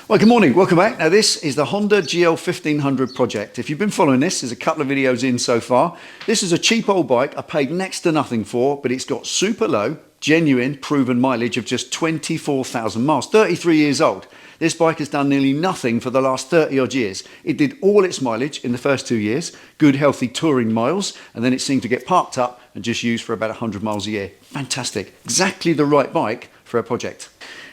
Well, good morning, welcome back. Now this is the Honda GL 1500 project. If you've been following this, there's a couple of videos in so far. This is a cheap old bike I paid next to nothing for, but it's got super low, genuine, proven mileage of just 24,000 miles, 33 years old. This bike has done nearly nothing for the last 30 odd years. It did all its mileage in the first 2 years, good healthy touring miles, and then it seemed to get parked up and just used for about 100 miles a year. Fantastic, exactly the right bike for a project.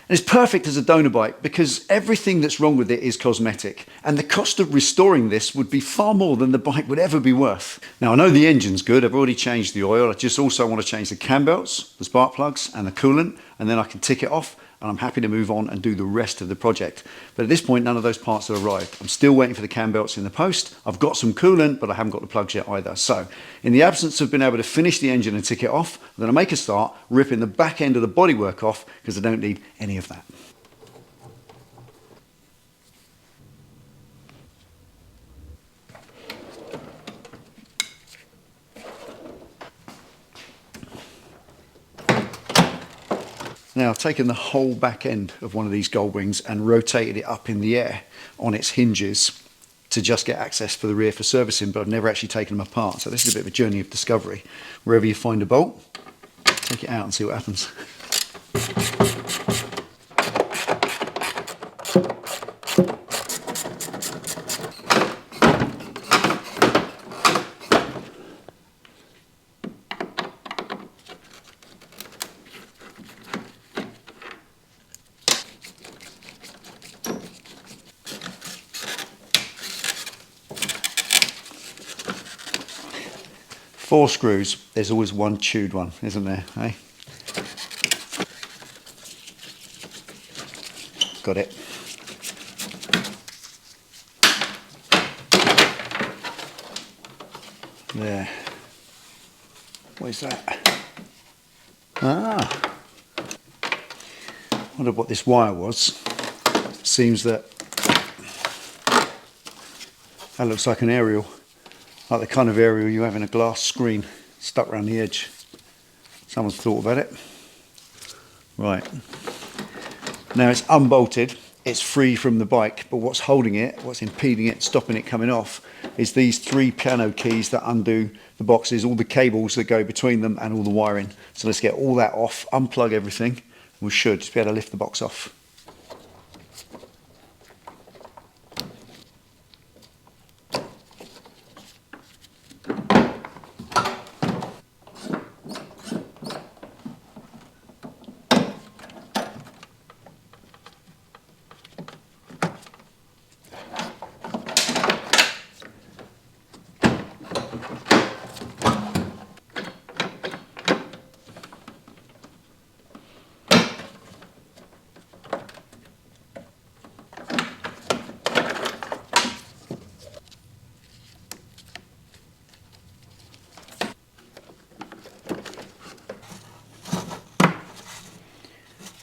And it's perfect as a donor bike because everything that's wrong with it is cosmetic, and the cost of restoring this would be far more than the bike would ever be worth. Now I know the engine's good, I've already changed the oil, I just also want to change the cam belts, the spark plugs and the coolant, and then I can tick it off and I'm happy to move on and do the rest of the project. But at this point none of those parts have arrived. I'm still waiting for the cam belts in the post. I've got some coolant but I haven't got the plugs yet either. So in the absence of being able to finish the engine and tick it off, I'm going to make a start ripping the back end of the bodywork off because I don't need any of that. Now I've taken the whole back end of one of these Goldwings and rotated it up in the air on its hinges to just get access for the rear for servicing, but I've never actually taken them apart. So this is a bit of a journey of discovery. Wherever you find a bolt, take it out and see what happens. Four screws, there's always one chewed one, isn't there? Eh? Got it. There. What is that? Ah! Wonder what this wire was. Seems that looks like an aerial. Like the kind of aerial you have in a glass screen stuck around the edge. Someone's thought about it. Right. Now it's unbolted, it's free from the bike, but what's holding it, what's impeding it, stopping it coming off, is these three piano keys that undo the boxes, all the cables that go between them and all the wiring. So let's get all that off, unplug everything, and we should just be able to lift the box off.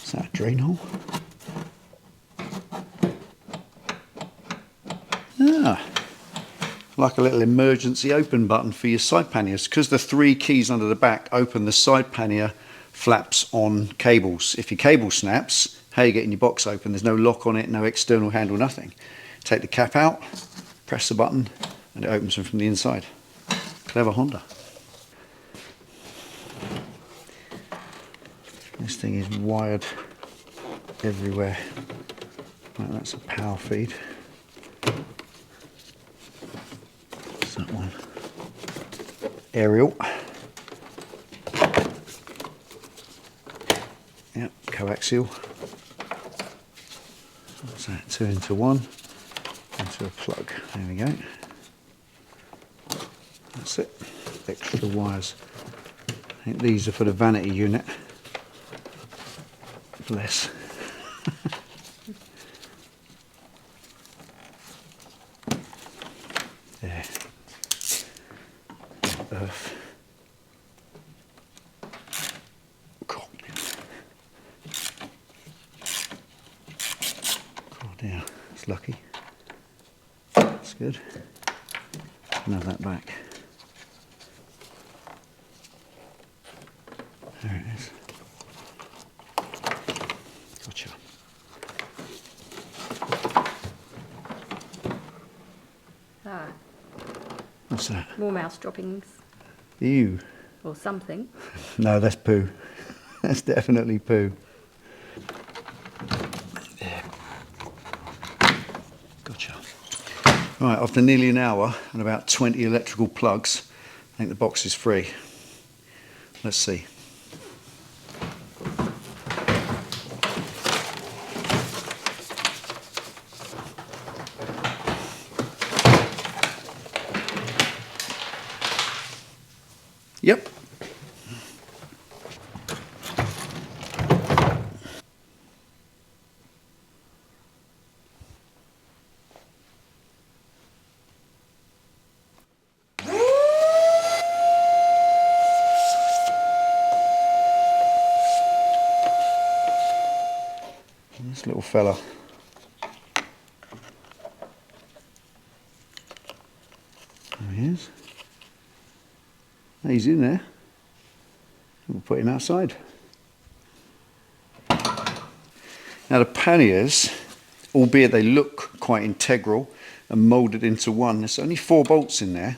Is that a drain hole? Ah, like a little emergency open button for your side panniers. Because the three keys under the back open the side pannier flaps on cables. If your cable snaps, how are you getting your box open? There's no lock on it, no external handle, nothing. Take the cap out, press the button, and it opens them from the inside. Clever Honda. This thing is wired everywhere. Right, that's a power feed. What's that one? Aerial. Yep, coaxial. What's that? 2 into 1 into a plug. There we go. That's it. Extra wires. I think these are for the vanity unit. Bless. There. Earth. God. Oh dear, it's lucky. That's good. Now that back. There it is. Gotcha. Ah, What's that? more mouse droppings Ew. or something. No, that's poo. That's definitely poo. There. Gotcha. Right, after nearly an hour and about 20 electrical plugs, I think the box is free. Let's see. Yep. This little fella. There he is. He's in there. We'll put him outside. Now the panniers, albeit they look quite integral and moulded into one, there's only 4 bolts in there,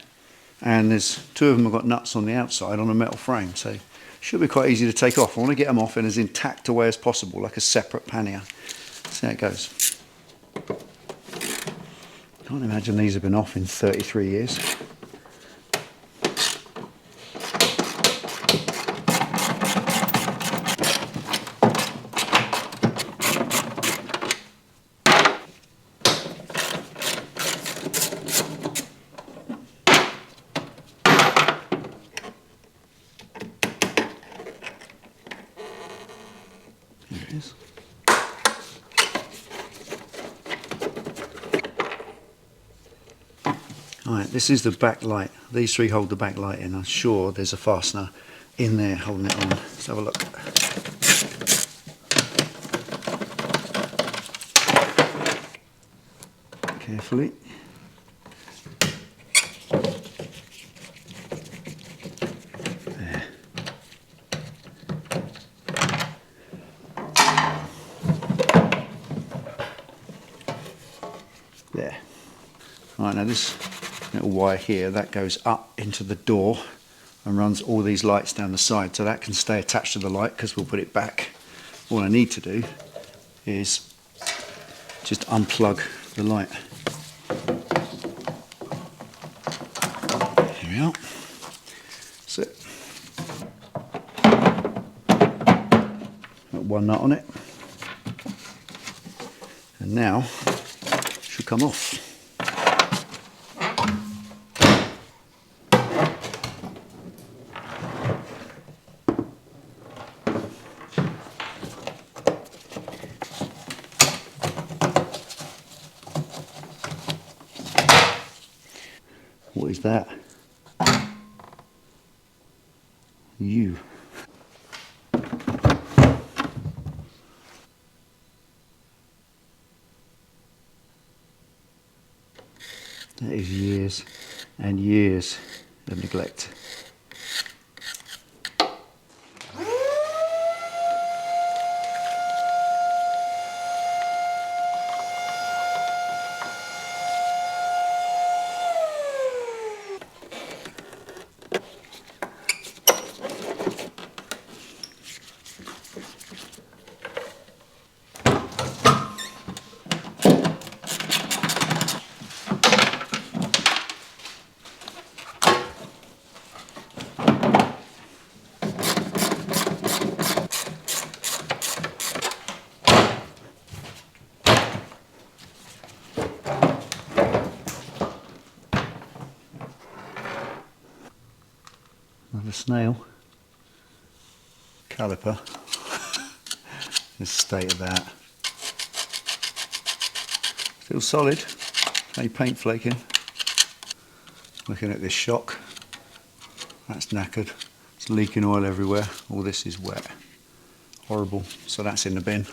and there's 2 of them have got nuts on the outside on a metal frame, so should be quite easy to take off. I want to get them off in as intact a way as possible, like a separate pannier. See how it goes. Can't imagine these have been off in 33 years. There it is. Alright, this is the back light. These 3 hold the back light in. I'm sure there's a fastener in there holding it on. Let's have a look. Carefully. There. There. Right, now this little wire here, that goes up into the door and runs all these lights down the side, so that can stay attached to the light because we'll put it back. All I need to do is just unplug the light. Here we are. That's it. Got 1 nut on it, and now it should come off. What is that? You. That is years and years of neglect. Another snail. Caliper. The state of that. Still solid. Any paint flaking. Looking at this shock. That's knackered. It's leaking oil everywhere. All this is wet. Horrible. So that's in the bin.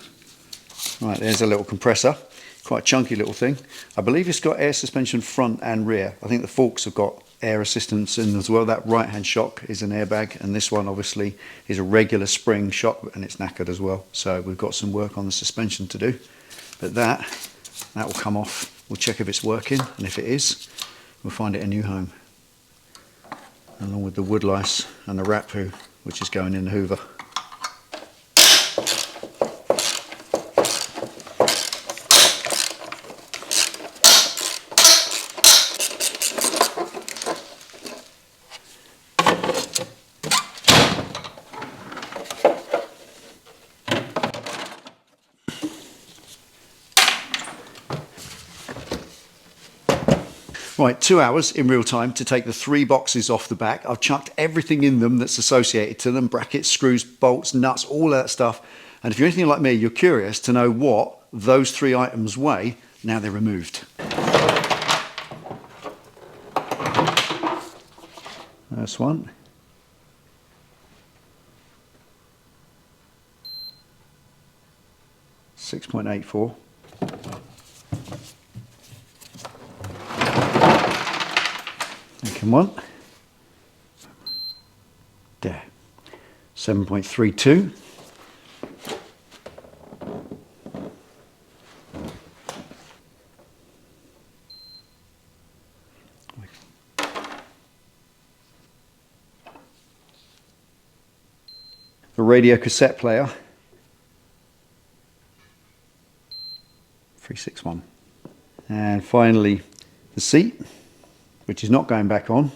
Right, there's a little compressor. Quite a chunky little thing. I believe it's got air suspension front and rear. I think the forks have got air assistance in as well. That right hand shock is an airbag, and this one obviously is a regular spring shock, and it's knackered as well. So we've got some work on the suspension to do. But that will come off. We'll check if it's working, and if it is, will find it a new home, along with the wood lice and the rat poo, which is going in the hoover. Right, 2 hours in real time to take the 3 boxes off the back. I've chucked everything in them that's associated to them, brackets, screws, bolts, nuts, all that stuff. And if you're anything like me, you're curious to know what those 3 items weigh now they're removed. First one. .84. Second one. There. 7.32. The radio cassette player. 361. And finally the seat, which is not going back on.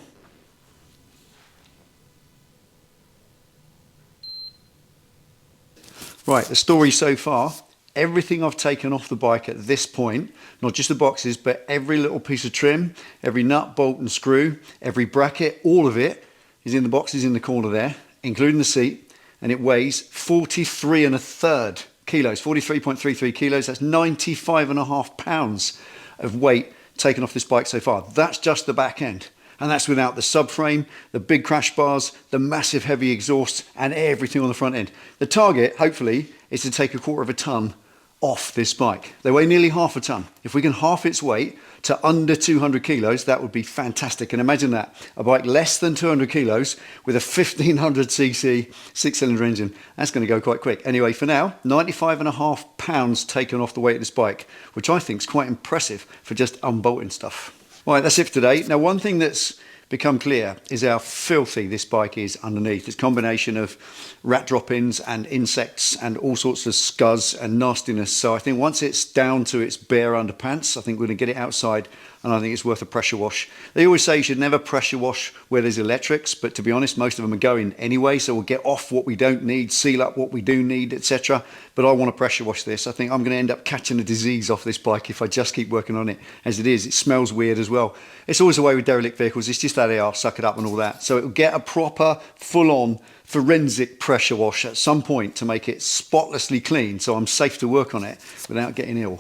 Right, the story so far, everything I've taken off the bike at this point, not just the boxes, but every little piece of trim, every nut, bolt and screw, every bracket, all of it is in the boxes in the corner there, including the seat, and it weighs 43 1/3 kilos, 43.33 kilos. That's 95.5 pounds of weight taken off this bike so far. That's just the back end. And that's without the subframe, the big crash bars, the massive heavy exhaust, and everything on the front end. The target, hopefully, is to take 1/4 ton off this bike. They weigh nearly 1/2 ton. If we can half its weight to under 200 kilos, that would be fantastic. And imagine that, a bike less than 200 kilos with a 1500cc 6-cylinder engine. That's going to go quite quick. Anyway, for now, 95.5 pounds taken off the weight of this bike, which I think is quite impressive for just unbolting stuff. Right, that's it for today. Now, one thing that's become clear is how filthy this bike is underneath. It's a combination of rat droppings and insects and all sorts of scuzz and nastiness. So I think once it's down to its bare underpants, I think we're going to get it outside, and I think it's worth a pressure wash. They always say you should never pressure wash where there's electrics, but to be honest, most of them are going anyway, so we'll get off what we don't need, seal up what we do need, etc. But I want to pressure wash this. I think I'm going to end up catching a disease off this bike if I just keep working on it as it is. It smells weird as well. It's always the way with derelict vehicles. It's just how they are, suck it up and all that. So it will get a proper, full-on, forensic pressure wash at some point to make it spotlessly clean, so I'm safe to work on it without getting ill.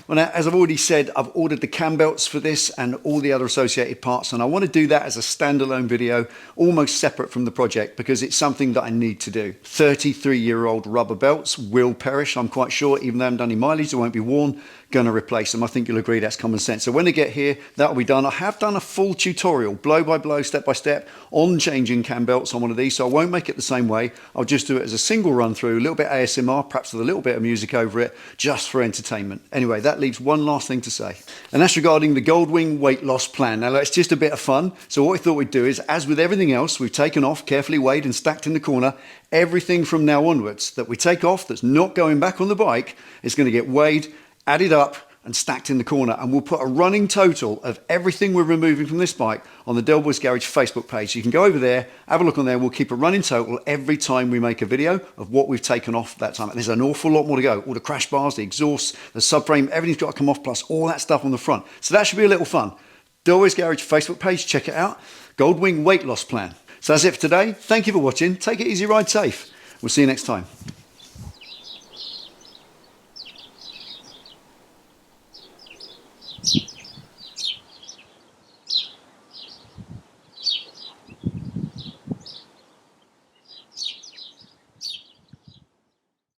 Well, now, as I've already said, I've ordered the cam belts for this and all the other associated parts, and I want to do that as a standalone video, almost separate from the project, because it's something that I need to do. 33-year-old rubber belts will perish, I'm quite sure. Even though I haven't done any mileage, they won't be worn. Going to replace them. I think you'll agree that's common sense. So when they get here, that'll be done. I have done a full tutorial, blow by blow, step by step, on changing cam belts on one of these, so I won't make it the same way. I'll just do it as a single run through, a little bit ASMR, perhaps with a little bit of music over it, just for entertainment. Anyway, that leaves one last thing to say, and that's regarding the Goldwing weight loss plan. Now, it's just a bit of fun. So what we thought we'd do is, as with everything else, we've taken off, carefully weighed and stacked in the corner. Everything from now onwards that we take off that's not going back on the bike is going to get weighed, added up and stacked in the corner, and we'll put a running total of everything we're removing from this bike on the Delboy's Garage Facebook page. You can go over there, have a look on there. We'll keep a running total every time we make a video of what we've taken off that time. And there's an awful lot more to go. All the crash bars, the exhaust, the subframe, everything's got to come off, plus all that stuff on the front. So that should be a little fun. Delboy's Garage Facebook page, check it out. Goldwing weight loss plan. So that's it for today. Thank you for watching. Take it easy, ride safe. We'll see you next time.